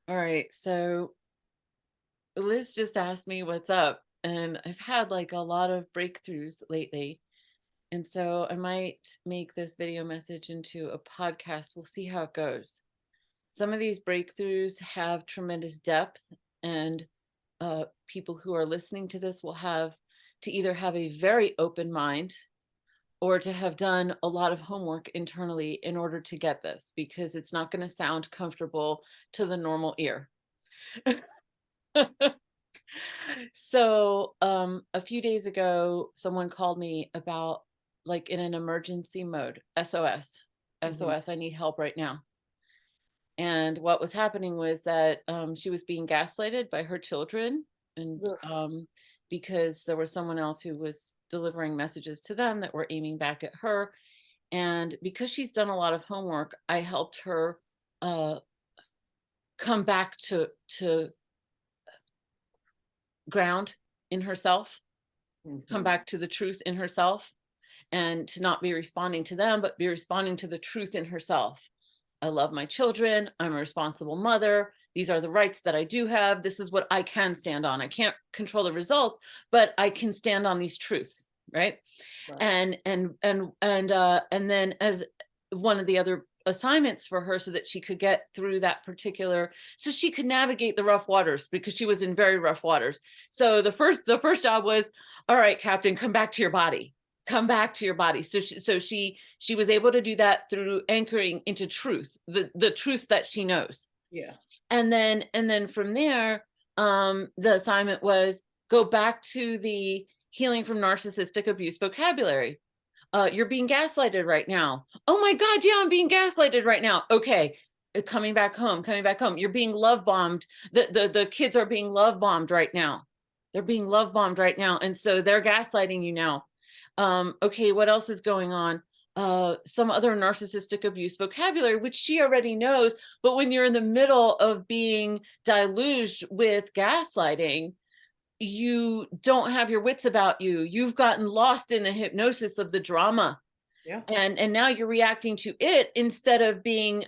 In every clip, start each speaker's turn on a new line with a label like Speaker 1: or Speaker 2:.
Speaker 1: All right. So Liz just asked me what's up, and I've had like a lot of breakthroughs lately. And so I might make this video message into a podcast. We'll see how it goes. Some of these breakthroughs have tremendous depth, and people who are listening to this will have to either have a very open mind or to have done a lot of homework internally in order to get this, because it's not going to sound comfortable to the normal ear. So a few days ago, someone called me about, like, in an emergency mode, SOS.
Speaker 2: Mhm.
Speaker 1: SOS, I need help right now. And what was happening was that she was being gaslighted by her children, and
Speaker 2: Ugh.
Speaker 1: because there was someone else who was delivering messages to them that were aiming back at her. And because she's done a lot of homework, I helped her uh, come back to ground in herself, come
Speaker 2: Mhm.
Speaker 1: back to the truth in herself, and to not be responding to them, but be responding to the truth in herself. I love my children. I'm a responsible mother. These are the rights that I do have. This is what I can stand on. I can't control the results, but I can stand on these truths, right?
Speaker 2: Right.
Speaker 1: And then, as one of the other assignments for her, so that she could get through that particular, so she could navigate the rough waters, because she was in very rough waters. So the first job was, all right, Captain, come back to your body. Come back to your body. So she was able to do that through anchoring into truth, the truth that she knows.
Speaker 2: Yeah.
Speaker 1: And then from there, the assignment was, go back to the healing from narcissistic abuse vocabulary. You're being gaslighted right now. Oh my God, yeah, I'm being gaslighted right now. Okay, coming back home, coming back home. You're being love bombed. The kids are being love bombed right now. They're being love bombed right now, and so they're gaslighting you now. Okay, what else is going on? Some other narcissistic abuse vocabulary, which she already knows. But when you're in the middle of being deluged with gaslighting, you don't have your wits about you. You've gotten lost in the hypnosis of the drama,
Speaker 2: Yeah.
Speaker 1: and now you're reacting to it instead of being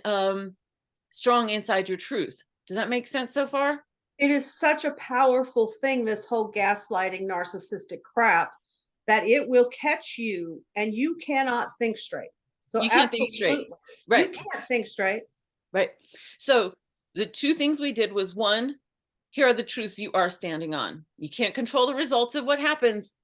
Speaker 1: strong inside your truth. Does that make sense so far?
Speaker 2: It is such a powerful thing, this whole gaslighting narcissistic crap, that it will catch you and you cannot think straight. So
Speaker 1: You can't think straight.
Speaker 2: absolutely. You
Speaker 1: Right.
Speaker 2: can't think straight.
Speaker 1: Right. So the two things we did was, one, here are the truths you are standing on. You can't control the results of what happens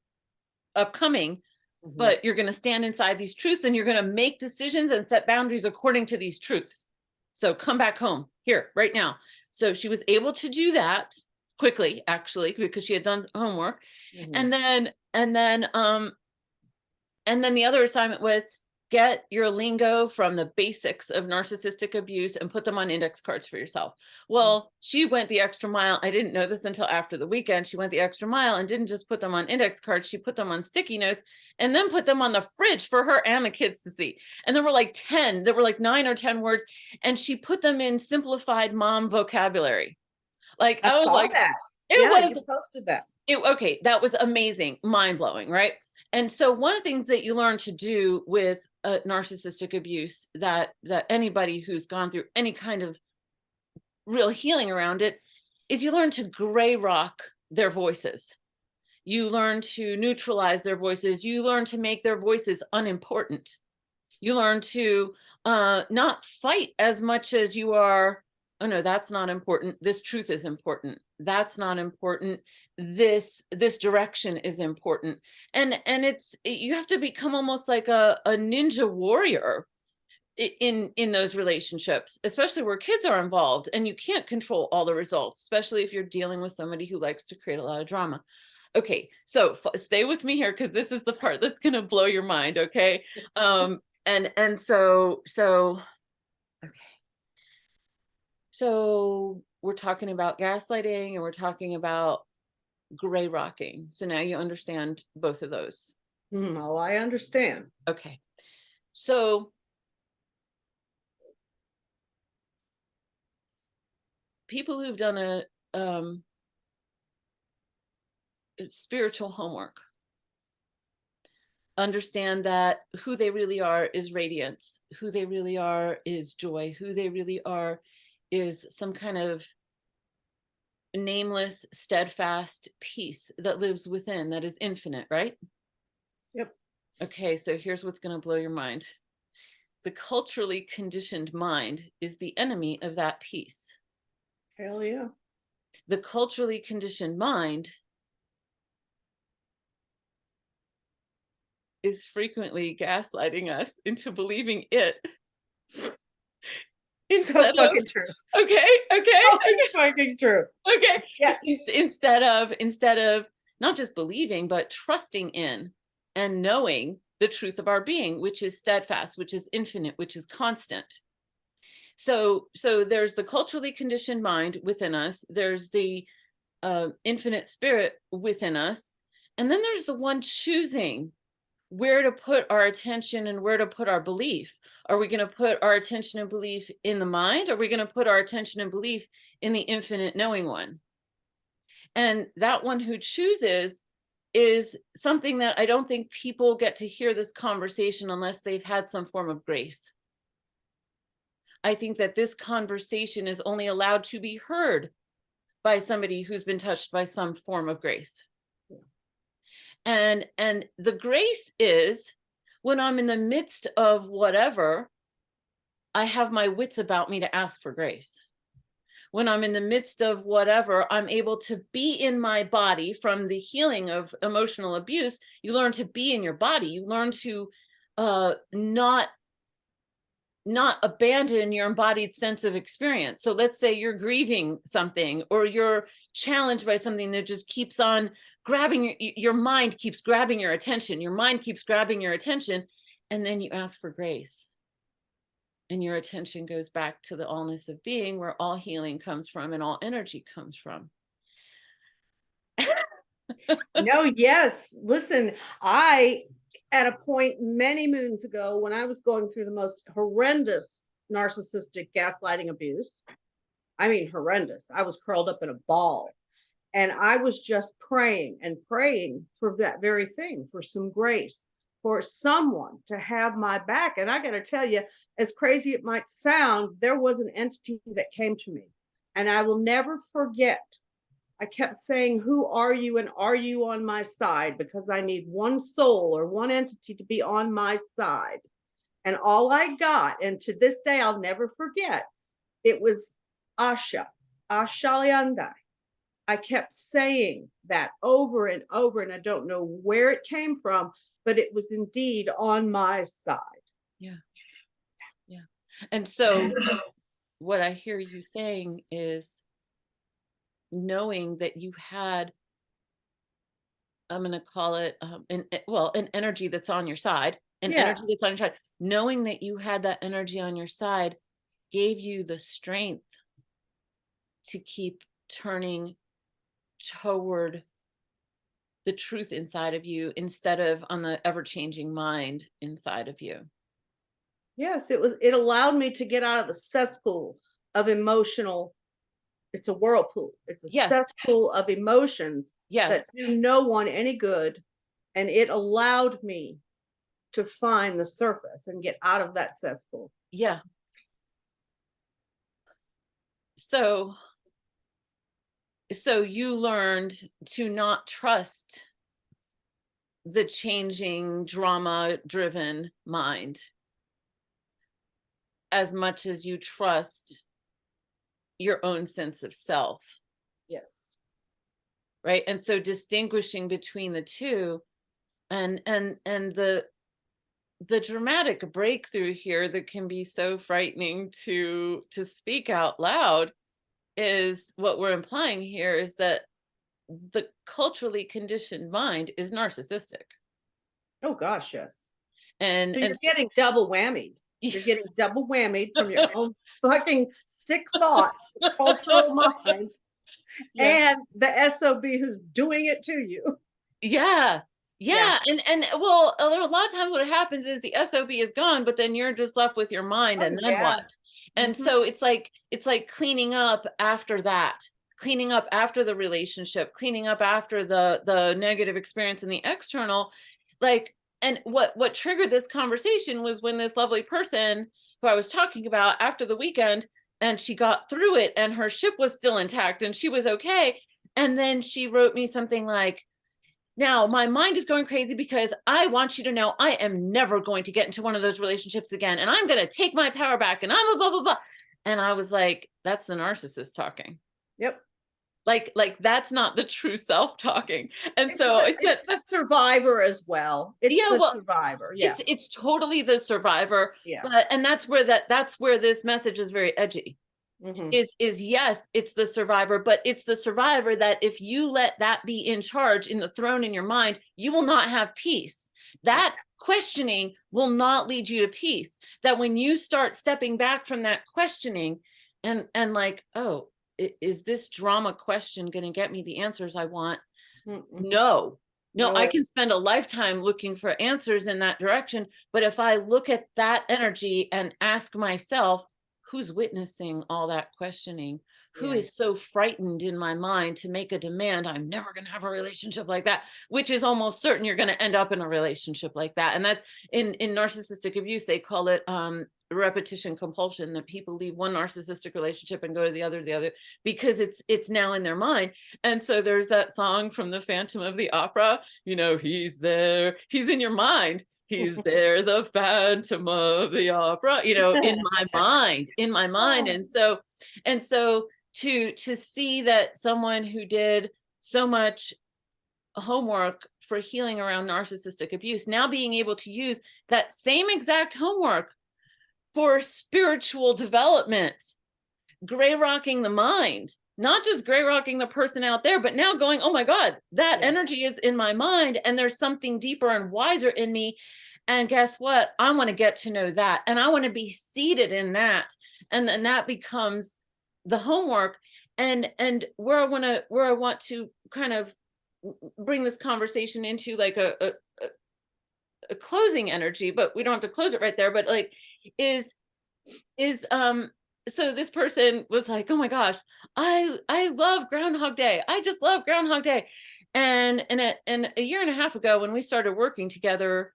Speaker 1: upcoming,
Speaker 2: Mhm.
Speaker 1: but you're going to stand inside these truths, and you're going to make decisions and set boundaries according to these truths. So come back home here right now. So she was able to do that quickly, actually, because she had done homework.
Speaker 2: Mhm.
Speaker 1: And then and then um and then the other assignment was, get your lingo from the basics of narcissistic abuse and put them on index cards for yourself.
Speaker 2: Mm.
Speaker 1: Well, she went the extra mile. I didn't know this until after the weekend. She went the extra mile and didn't just put them on index cards. She put them on sticky notes, and then put them on the fridge for her and the kids to see. And there were like 9 or 10 words, and she put them in simplified mom vocabulary. Like,
Speaker 2: I
Speaker 1: I was
Speaker 2: saw
Speaker 1: like,
Speaker 2: that.
Speaker 1: it
Speaker 2: Yeah, you
Speaker 1: was
Speaker 2: posted that.
Speaker 1: okay, that was amazing, mind-blowing, right? And so one of the things that you learn to do with narcissistic abuse, that anybody who's gone through any kind of real healing around it, is you learn to gray rock their voices. You learn to neutralize their voices. You learn to make their voices unimportant. You learn to not fight as much as you are, oh no, that's not important, this truth is important, that's not important, this direction is important. And you have to become almost like a ninja warrior in those relationships, especially where kids are involved and you can't control all the results, especially if you're dealing with somebody who likes to create a lot of drama. Okay, so stay with me here, because this is the part that's going to blow your mind. Okay. And so okay, so we're talking about gaslighting, and we're talking about gray rocking. So now you understand both of those.
Speaker 2: Oh, I understand.
Speaker 1: Okay, so people who've done a spiritual homework understand that who they really are is radiance, who they really are is joy, who they really are is some kind of nameless, steadfast peace that lives within, that is infinite, right?
Speaker 2: Yep.
Speaker 1: Okay, so here's what's going to blow your mind. The culturally conditioned mind is the enemy of that peace.
Speaker 2: Hell yeah.
Speaker 1: The culturally conditioned mind is frequently gaslighting us into believing it
Speaker 2: So
Speaker 1: instead of,
Speaker 2: fucking true.
Speaker 1: okay,
Speaker 2: So fucking true.
Speaker 1: okay.
Speaker 2: Yeah.
Speaker 1: Instead of not just believing, but trusting in and knowing the truth of our being, which is steadfast, which is infinite, which is constant. So there's the culturally conditioned mind within us. There's the infinite spirit within us. And then there's the one choosing where to put our attention and where to put our belief. Are we going to put our attention and belief in the mind? Or are we going to put our attention and belief in the infinite knowing one? And that one who chooses is something that I don't think people get to hear this conversation unless they've had some form of grace. I think that this conversation is only allowed to be heard by somebody who's been touched by some form of grace. And the grace is when I'm in the midst of whatever, I have my wits about me to ask for grace. When I'm in the midst of whatever, I'm able to be in my body. From the healing of emotional abuse, you learn to be in your body. You learn to not abandon your embodied sense of experience. So let's say you're grieving something, or you're challenged by something that just keeps on grabbing your mind, keeps grabbing your attention. Your mind keeps grabbing your attention. And then you ask for grace. And your attention goes back to the allness of being, where all healing comes from and all energy comes from.
Speaker 2: No, yes. Listen, at a point many moons ago, when I was going through the most horrendous narcissistic gaslighting abuse, I mean, horrendous. I was curled up in a ball, and I was just praying and praying for that very thing, for some grace, for someone to have my back. And I got to tell you, as crazy it might sound, there was an entity that came to me, and I will never forget. I kept saying, "Who are you, and are you on my side? Because I need one soul or one entity to be on my side." And all I got, and to this day I'll never forget, it was Asha, Ashaliandai. I kept saying that over and over, and I don't know where it came from, but it was indeed on my side.
Speaker 1: Yeah. Yeah. And so what I hear you saying is knowing that you had, I'm going to call it an energy that's on your side, energy that's on your side. Knowing that you had that energy on your side gave you the strength to keep turning toward the truth inside of you instead of on the ever-changing mind inside of you.
Speaker 2: Yes, it allowed me to get out of the cesspool of emotional. It's a whirlpool. It's a cesspool of emotions that do no one any good. And it allowed me to find the surface and get out of that cesspool.
Speaker 1: Yeah. So you learned to not trust the changing, drama-driven mind as much as you trust your own sense of self.
Speaker 2: Yes.
Speaker 1: Right. And so distinguishing between the two, and the dramatic breakthrough here that can be so frightening to speak out loud is what we're implying here is that the culturally conditioned mind is narcissistic.
Speaker 2: Oh gosh, yes.
Speaker 1: And
Speaker 2: so you're getting double whammied. You're getting double whammied from your own fucking sick thoughts, cultural mind, and the SOB who's doing it to you.
Speaker 1: Yeah. And well, a lot of times what happens is the SOB is gone, but then you're just left with your mind, and then what? And so it's like cleaning up after that, cleaning up after the relationship, cleaning up after the negative experience in the external. And what triggered this conversation was when this lovely person who I was talking about after the weekend and she got through it and her ship was still intact and she was okay. And then she wrote me something like, now my mind is going crazy because I want you to know I am never going to get into one of those relationships again. And I'm going to take my power back and I'm a blah, blah, blah. And I was like, that's the narcissist talking.
Speaker 2: Yep.
Speaker 1: Like that's not the true self talking. And so I said,
Speaker 2: It's the survivor as well. It's
Speaker 1: yeah,
Speaker 2: the
Speaker 1: well,
Speaker 2: survivor. Yeah.
Speaker 1: it's totally the survivor.
Speaker 2: Yeah.
Speaker 1: But, and that's where this message is very edgy.
Speaker 2: Mhm.
Speaker 1: Is yes, it's the survivor, but it's the survivor that if you let that be in charge in the throne in your mind, you will not have peace. That questioning will not lead you to peace. That when you start stepping back from that questioning and like, oh, is this drama question going to get me the answers I want?
Speaker 2: Mm-mm.
Speaker 1: No. No, I
Speaker 2: No.
Speaker 1: can spend a lifetime looking for answers in that direction, but if I look at that energy and ask myself, who's witnessing all that questioning? Who
Speaker 2: Yeah.
Speaker 1: is so frightened in my mind to make a demand? I'm never going to have a relationship like that, which is almost certain you're going to end up in a relationship like that. And that's in narcissistic abuse, they call it repetition compulsion, that people leave one narcissistic relationship and go to the other, because it's now in their mind. And so there's that song from the Phantom of the Opera, you know, he's there, he's in your mind. He's there, the Phantom of the Opera, you know, in my mind. And so to see that someone who did so much homework for healing around narcissistic abuse, now being able to use that same exact homework for spiritual development, grayrocking the mind, not just grayrocking the person out there, but now going, oh my God, that energy is in my mind and there's something deeper and wiser in me. And guess what? I want to get to know that. And I want to be seated in that. And then that becomes the homework. And where I want to kind of bring this conversation into like a closing energy, but we don't have to close it right there, but like is so this person was like, oh my gosh, I love Groundhog Day. I just love Groundhog Day. And a year and a half ago when we started working together,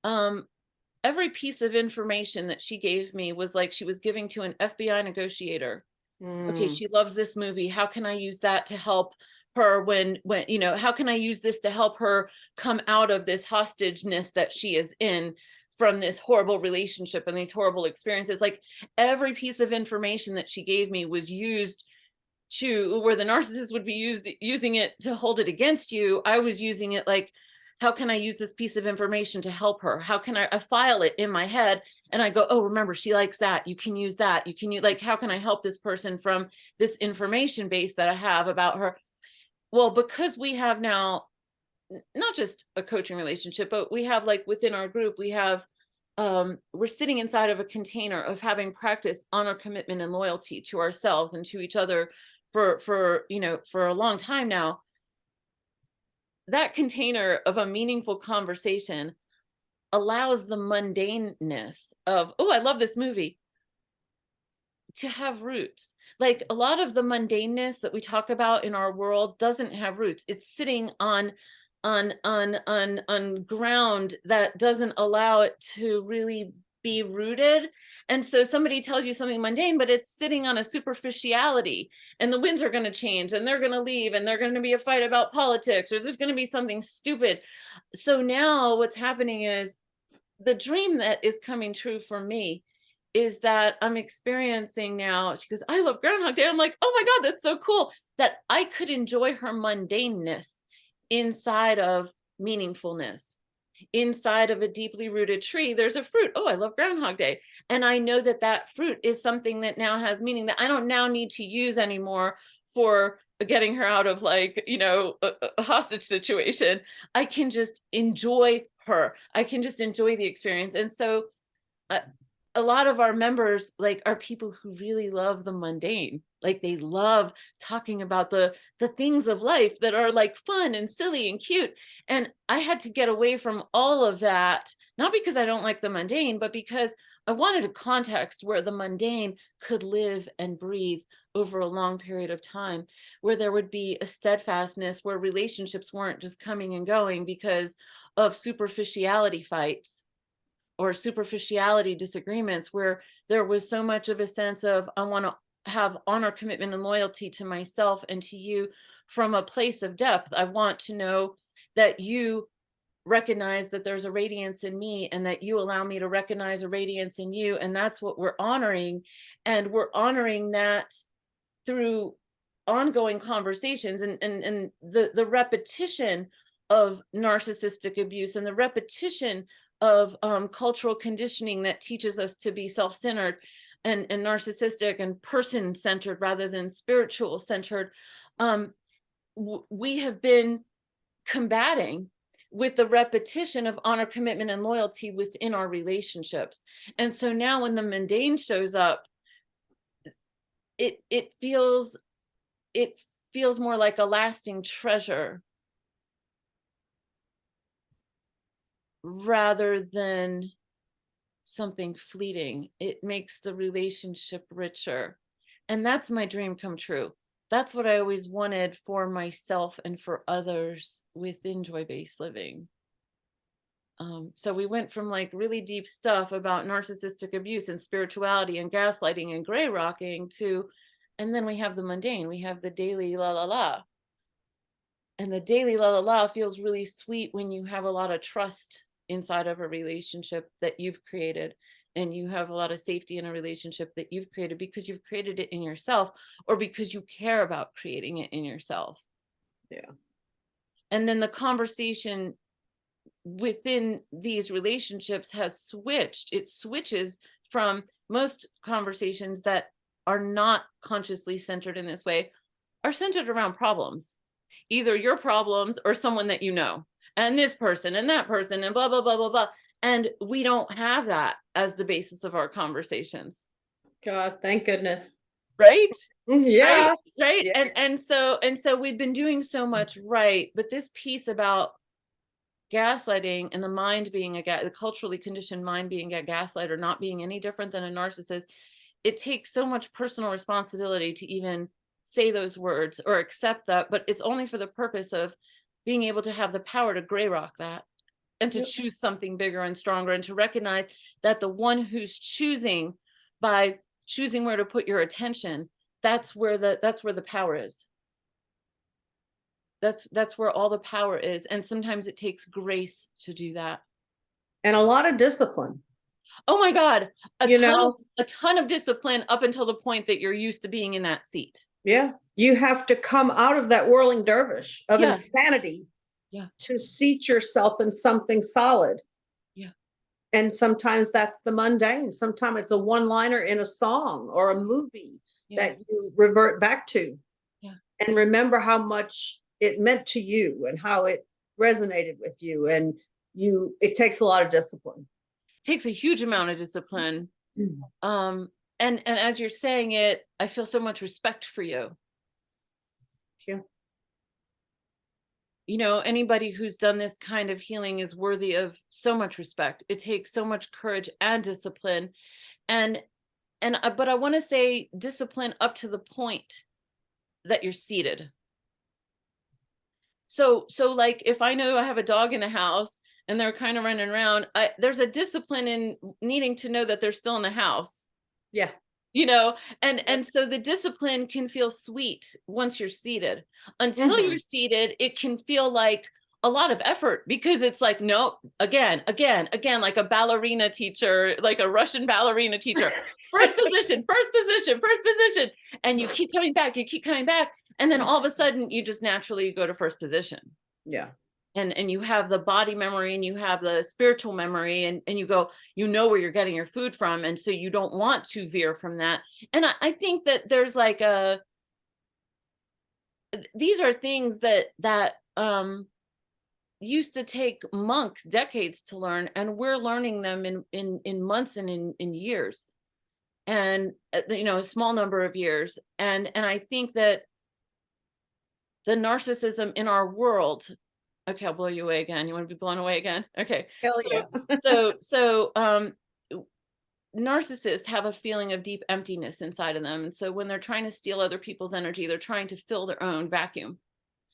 Speaker 1: every piece of information that she gave me was like she was giving to an FBI negotiator. Okay, she loves this movie. How can I use that to help her when you know, how can I use this to help her come out of this hostageness that she is in from this horrible relationship and these horrible experiences? Like every piece of information that she gave me was used to where the narcissist would be using it to hold it against you. I was using it like, how can I use this piece of information to help her? How can I file it in my head? And I go, oh, remember, she likes that. You can use that. You can use, like, how can I help this person from this information base that I have about her? Well, because we have now not just a coaching relationship, but we have like within our group, we have we're sitting inside of a container of having practiced honor, commitment, and loyalty to ourselves and to each other for you know, for a long time now. That container of a meaningful conversation allows the mundaneness of, oh, I love this movie, to have roots. Like a lot of the mundaneness that we talk about in our world doesn't have roots. It's sitting on ground that doesn't allow it to really be rooted. And so somebody tells you something mundane, but it's sitting on a superficiality, and the winds are going to change and they're going to leave and they're going to be a fight about politics, or there's going to be something stupid. So now what's happening is the dream that is coming true for me is that I'm experiencing now, she goes, I love Groundhog Day. I'm like, oh my God, that's so cool that I could enjoy her mundaneness inside of meaningfulness. Inside of a deeply rooted tree, there's a fruit. Oh, I love Groundhog Day. And I know that that fruit is something that now has meaning that I don't now need to use anymore for getting her out of, like, you know, a hostage situation. I can just enjoy her. I can just enjoy the experience. And so a lot of our members like are people who really love the mundane. Like they love talking about the things of life that are like fun and silly and cute. And I had to get away from all of that, not because I don't like the mundane, but because I wanted a context where the mundane could live and breathe over a long period of time, where there would be a steadfastness, where relationships weren't just coming and going because of superficiality fights or superficiality disagreements, where there was so much of a sense of, I want to have honor, commitment, and loyalty to myself and to you from a place of depth. I want to know that you recognize that there's a radiance in me and that you allow me to recognize a radiance in you. And that's what we're honoring. And we're honoring that through ongoing conversations, and the repetition of narcissistic abuse and the repetition of cultural conditioning that teaches us to be self-centered and narcissistic and person-centered rather than spiritual-centered. We have been combating with the repetition of honor, commitment, and loyalty within our relationships. And so now when the mundane shows up, it feels more like a lasting treasure rather than something fleeting. It makes the relationship richer. And that's my dream come true. That's what I always wanted for myself and for others within joy-based living. So we went from like really deep stuff about narcissistic abuse and spirituality and gaslighting and grayrocking to, and then we have the mundane, we have the daily la la la. And the daily la la la feels really sweet when you have a lot of trust inside of a relationship that you've created, and you have a lot of safety in a relationship that you've created because you've created it in yourself, or because you care about creating it in yourself.
Speaker 2: Yeah.
Speaker 1: And then the conversation within these relationships has switched. It switches from most conversations that are not consciously centered in this way are centered around problems, either your problems or someone that you know, and this person and that person and blah, blah, blah, blah, blah. And we don't have that as the basis of our conversations.
Speaker 2: God, thank goodness.
Speaker 1: Right?
Speaker 2: Yeah.
Speaker 1: Right.
Speaker 2: Yeah.
Speaker 1: And so we've been doing so much right. But this piece about gaslighting and the mind being the culturally conditioned mind being a gaslighter, not being any different than a narcissist, it takes so much personal responsibility to even say those words or accept that, but it's only for the purpose of being able to have the power to gray rock that and to choose something bigger and stronger, and to recognize that the one who's choosing by choosing where to put your attention, that's where the power is. That's where all the power is. And sometimes it takes grace to do that.
Speaker 2: And a lot of discipline.
Speaker 1: Oh my God,
Speaker 2: You
Speaker 1: a ton of discipline up until the point that you're used to being in that seat.
Speaker 2: Yeah. You have to come out of that whirling dervish of
Speaker 1: Yeah.
Speaker 2: insanity
Speaker 1: Yeah.
Speaker 2: to seat yourself in something solid.
Speaker 1: Yeah.
Speaker 2: And sometimes that's the mundane. Sometimes it's a one-liner in a song or a movie that you revert back to.
Speaker 1: Yeah.
Speaker 2: And remember how much it meant to you and how it resonated with you. And it takes a lot of discipline.
Speaker 1: It takes a huge amount of discipline. And as you're saying it, I feel so much respect for you.
Speaker 2: Yeah.
Speaker 1: You know, anybody who's done this kind of healing is worthy of so much respect. It takes so much courage and discipline. But I want to say discipline up to the point that you're seated. So like if I know I have a dog in the house and they're kind of running around, there's a discipline in needing to know that they're still in the house.
Speaker 2: Yeah.
Speaker 1: You know, and so the discipline can feel sweet once you're seated. Until you're seated, it can feel like a lot of effort, because it's like, no, again, like a ballerina teacher, like a Russian ballerina teacher, first position. And you keep coming back. And then all of a sudden you just naturally go to first position.
Speaker 2: Yeah.
Speaker 1: And you have the body memory and you have the spiritual memory, and you go, you know where you're getting your food from. And so you don't want to veer from that. And I think that there's like these are things that used to take monks decades to learn, and we're learning them in months and in years, and a small number of years. And I think that the narcissism in our world, okay, I'll blow you away again. You want to be blown away again? Okay.
Speaker 2: Hell yeah.
Speaker 1: So narcissists have a feeling of deep emptiness inside of them. And so when they're trying to steal other people's energy, they're trying to fill their own vacuum.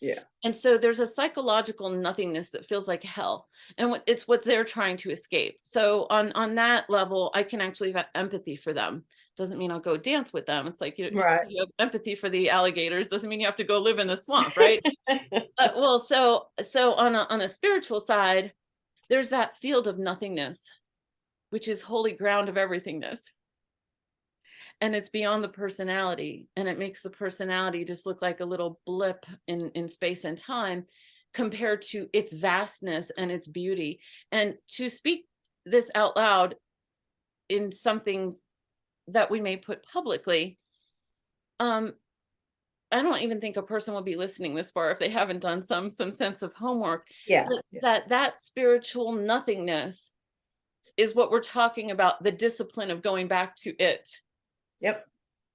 Speaker 2: Yeah.
Speaker 1: And so there's a psychological nothingness that feels like hell. And it's what they're trying to escape. So on that level, I can actually have empathy for them. Doesn't mean I'll go dance with them. It's like, just
Speaker 2: Right.
Speaker 1: you have empathy for the alligators doesn't mean you have to go live in the swamp, right? Well, so on a spiritual side, there's that field of nothingness, which is holy ground of everythingness. And it's beyond the personality, and it makes the personality just look like a little blip in space and time compared to its vastness and its beauty. And to speak this out loud in something that we may put publicly, I don't even think a person will be listening this far if they haven't done some sense of homework.
Speaker 2: Yeah.
Speaker 1: That spiritual nothingness is what we're talking about, the discipline of going back to it.
Speaker 2: Yep.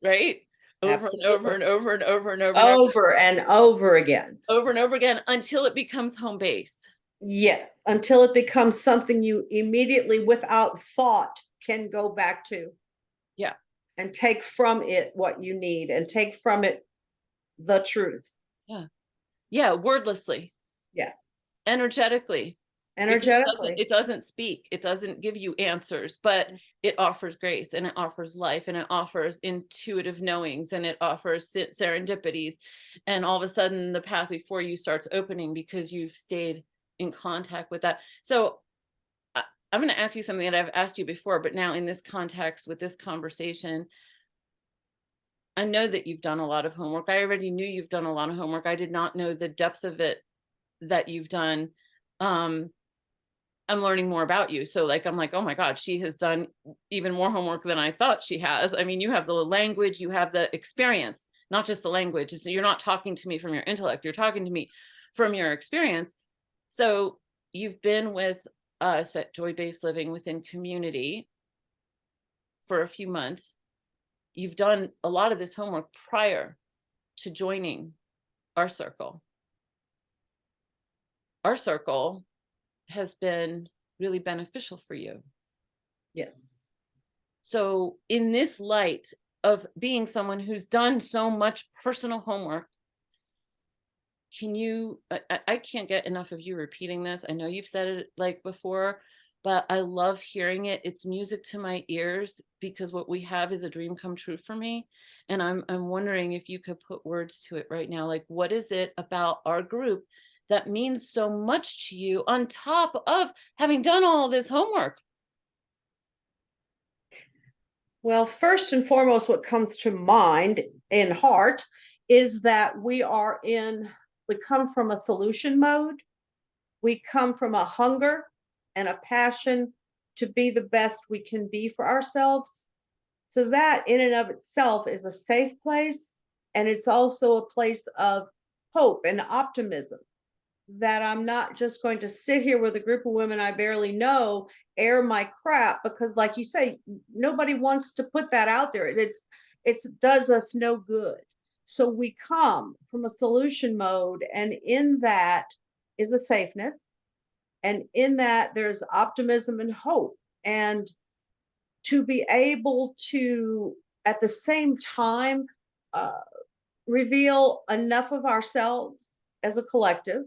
Speaker 1: Right? Over and over and over and over and over and over.
Speaker 2: Over and over again.
Speaker 1: Over and over again until it becomes home base.
Speaker 2: Yes, until it becomes something you immediately, without thought, can go back to.
Speaker 1: Yeah.
Speaker 2: And take from it what you need and take from it the truth.
Speaker 1: Yeah. Yeah. Wordlessly.
Speaker 2: Yeah.
Speaker 1: Energetically.
Speaker 2: Energetically.
Speaker 1: It doesn't speak. It doesn't give you answers, but it offers grace, and it offers life, and it offers intuitive knowings, and it offers serendipities. And all of a sudden the path before you starts opening because you've stayed in contact with that. So I'm going to ask you something that I've asked you before, but now in this context with this conversation, I know that you've done a lot of homework. I already knew you've done a lot of homework. I did not know the depth of it that you've done. I'm learning more about you. So like, I'm like, oh my God, she has done even more homework than I thought she has. I mean, you have the language, you have the experience, not just the language. You're not talking to me from your intellect. You're talking to me from your experience. So you've been with us at Joy Based Living within community for a few months. You've done a lot of this homework prior to joining our circle. Our circle has been really beneficial for you.
Speaker 2: Yes.
Speaker 1: So in this light of being someone who's done so much personal homework, can you, I can't get enough of you repeating this. I know you've said it like before, but I love hearing it. It's music to my ears because what we have is a dream come true for me. And I'm wondering if you could put words to it right now. Like, what is it about our group that means so much to you on top of having done all this homework?
Speaker 2: Well, first and foremost, what comes to mind in heart is that we come from a solution mode. We come from a hunger and a passion to be the best we can be for ourselves. So that in and of itself is a safe place. And it's also a place of hope and optimism, that I'm not just going to sit here with a group of women I barely know, air my crap, because like you say, nobody wants to put that out there. It does us no good. So we come from a solution mode, and in that is a safeness, and in that there's optimism and hope. And to be able to at the same time uh, reveal enough of ourselves as a collective,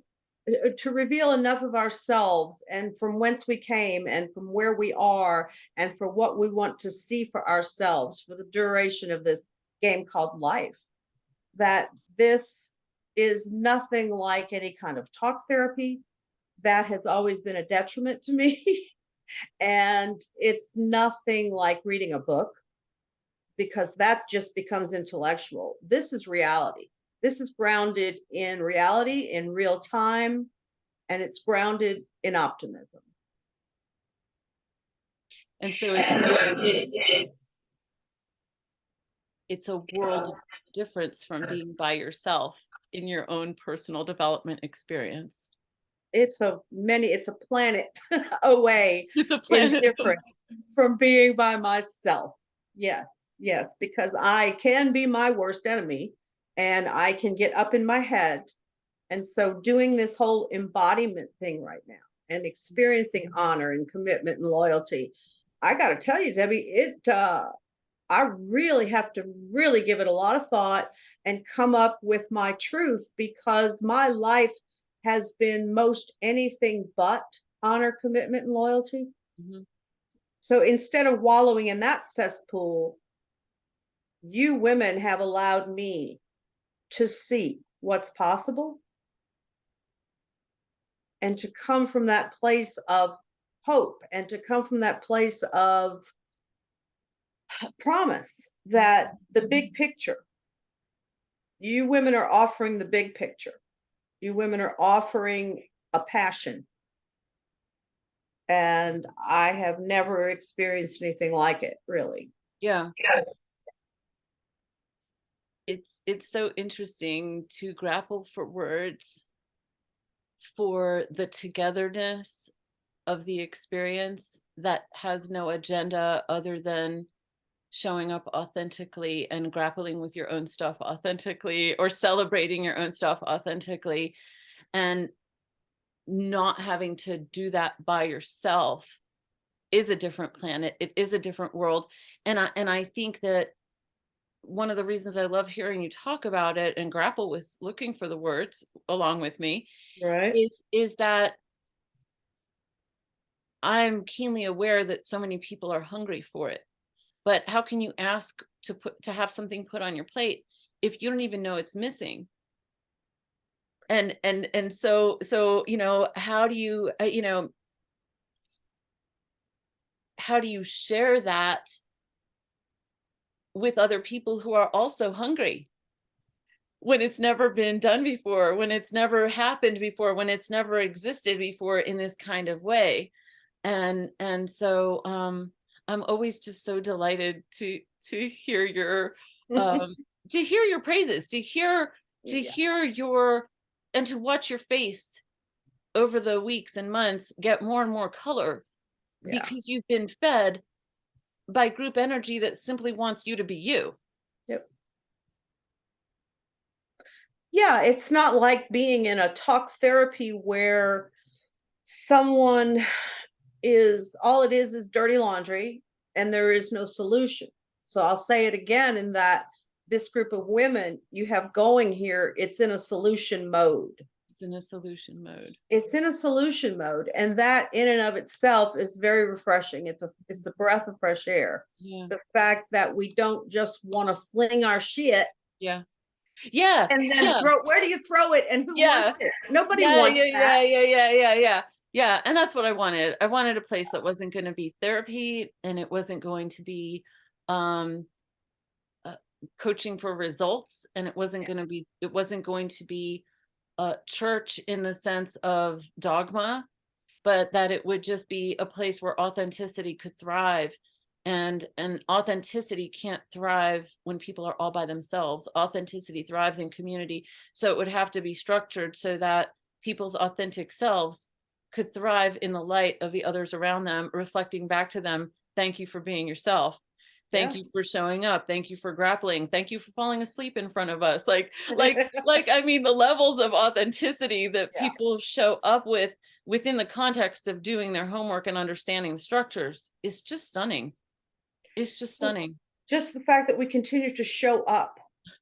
Speaker 2: to reveal enough of ourselves and from whence we came and from where we are and for what we want to see for ourselves for the duration of this game called life, that this is nothing like any kind of talk therapy. That has always been a detriment to me. And it's nothing like reading a book, because that just becomes intellectual. This is reality. This is grounded in reality, in real time, and it's grounded in optimism.
Speaker 1: And so it's a world difference from being by yourself in your own personal development experience.
Speaker 2: It's a planet away.
Speaker 1: It's a planet
Speaker 2: different from being by myself. Yes, yes, because I can be my worst enemy and I can get up in my head. And so doing this whole embodiment thing right now and experiencing honor and commitment and loyalty, I got to tell you, Debbie, I really have to really give it a lot of thought and come up with my truth, because my life has been most anything but honor, commitment, and loyalty.
Speaker 1: Mhm.
Speaker 2: So instead of wallowing in that cesspool, you women have allowed me to see what's possible and to come from that place of hope and to come from that place of promise that the big picture, you women are offering the big picture. You women are offering a passion. And I have never experienced anything like it, really.
Speaker 1: Yeah. It's so interesting to grapple for words for the togetherness of the experience that has no agenda other than showing up authentically and grappling with your own stuff authentically, or celebrating your own stuff authentically, and not having to do that by yourself is a different planet. It is a different world. And I think that one of the reasons I love hearing you talk about it and grapple with looking for the words along with me
Speaker 2: Right.
Speaker 1: is that I'm keenly aware that so many people are hungry for it. But how can you ask to have something put on your plate if you don't even know it's missing? And so how do you how do you share that with other people who are also hungry when it's never been done before, when it's never happened before, when it's never existed before in this kind of way? And so I'm always just so delighted to hear your um to hear your praises, to
Speaker 2: Yeah.
Speaker 1: hear your and to watch your face over the weeks and months get more and more color,
Speaker 2: Yeah.
Speaker 1: because you've been fed by group energy that simply wants you to be you.
Speaker 2: Yep. Yeah, it's not like being in a talk therapy where someone is all it is dirty laundry and there is no solution. So I'll say it again, in that this group of women you have going here, it's in a solution mode.
Speaker 1: It's in a solution mode.
Speaker 2: It's in a solution mode, and that in and of itself is very refreshing. It's a breath of fresh air.
Speaker 1: Yeah.
Speaker 2: The fact that we don't just want to fling our shit
Speaker 1: Yeah. Yeah.
Speaker 2: and then
Speaker 1: Yeah.
Speaker 2: throw, where do you throw it and who
Speaker 1: Yeah.
Speaker 2: wants it? Nobody
Speaker 1: Yeah.
Speaker 2: wants
Speaker 1: Yeah.
Speaker 2: that.
Speaker 1: Yeah. Yeah. Yeah. Yeah. Yeah. Yeah. And that's what I wanted. I wanted a place that wasn't going to be therapy, and it wasn't going to be um uh, coaching for results, and it wasn't going to be church in the sense of dogma, but that it would just be a place where authenticity could thrive. And authenticity can't thrive when people are all by themselves. Authenticity thrives in community. So it would have to be structured so that people's authentic selves could thrive in the light of the others around them, reflecting back to them, thank you for being yourself. Thank
Speaker 2: Yeah.
Speaker 1: you for showing up. Thank you for grappling. Thank you for falling asleep in front of us. Like, I mean, the levels of authenticity that
Speaker 2: Yeah.
Speaker 1: people show up with within the context of doing their homework and understanding the structures is just stunning. It's just stunning.
Speaker 2: Just the fact that we continue to show up,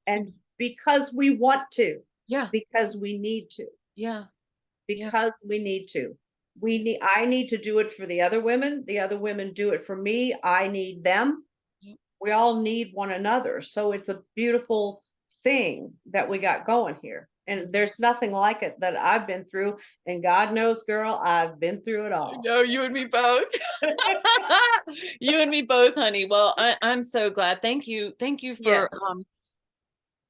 Speaker 2: and because we want to,
Speaker 1: Yeah.
Speaker 2: because we need to,
Speaker 1: Yeah. Yeah.
Speaker 2: because we need to. I need to do it for the other women. The other women do it for me. I need them.
Speaker 1: Yeah.
Speaker 2: We all need one another. So it's a beautiful thing that we got going here. And there's nothing like it that I've been through. And God knows, girl, I've been through it all.
Speaker 1: No, you and me both. You and me both, honey. Well, I'm so glad. Thank you.
Speaker 2: Yeah.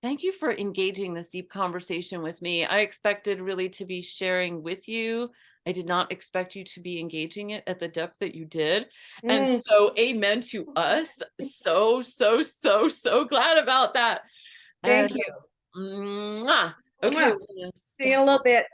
Speaker 1: Thank you for engaging this deep conversation with me. I expected really to be sharing with you. I did not expect you to be engaging it at the depth that you did. And
Speaker 2: Mm,
Speaker 1: so amen to us. So glad about that.
Speaker 2: thank
Speaker 1: And
Speaker 2: you.
Speaker 1: mwah. Okay,
Speaker 2: Mwah.
Speaker 1: we're gonna
Speaker 2: See you in
Speaker 1: stop.
Speaker 2: a little bit.